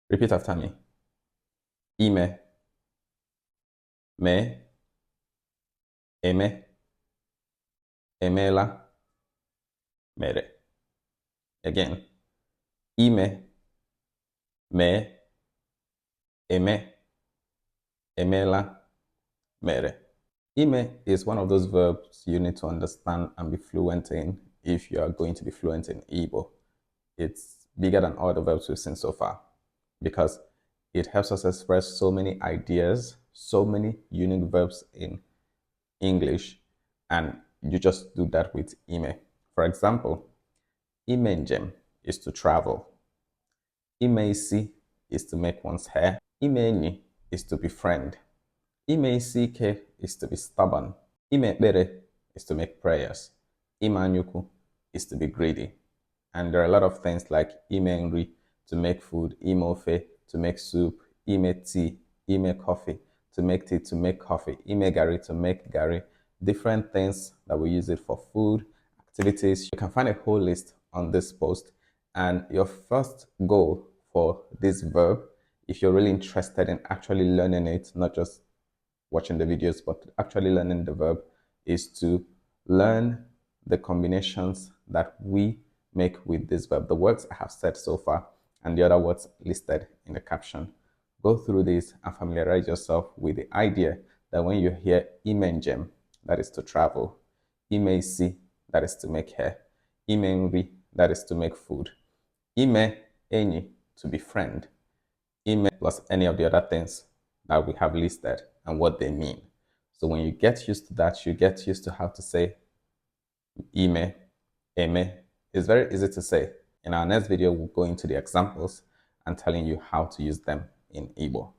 Repeat after me. Ime, me, eme, emela, mere. Again. Ime, me, eme, emela, mere. Ime is one of those verbs you need to understand and be fluent in if you are going to be fluent in Igbo. It's bigger than all the verbs we've seen so far because it helps us express so many ideas, so many unique verbs in English, and you just do that with Ime. For example, njem is to travel. Isi is to make one's hair. Enyi is to befriend. Ike is to be stubborn. Ekpere is to make prayers. Ukwu is to be greedy. And there are a lot of things like nri to make food, ofe to make soup, tea, coffee to make tea, to make coffee, gari to make gari, different things that we use it for food, activities. You can find a whole list on this post. And your first goal for this verb, if you're really interested in actually learning it, not just watching the videos, but actually learning the verb, is to learn the combinations that we make with this verb. The words I have said so far and the other words listed in the caption. Go through this and familiarize yourself with the idea that when you hear njem, that is to travel, isi, that is to make hair, nri, that is to make food, enyi, to befriend, plus any of the other things that we have listed and what they mean. So when you get used to that, you get used to how to say eme. It's very easy to say. In our next video, we'll go into the examples and telling you how to use them in Igbo.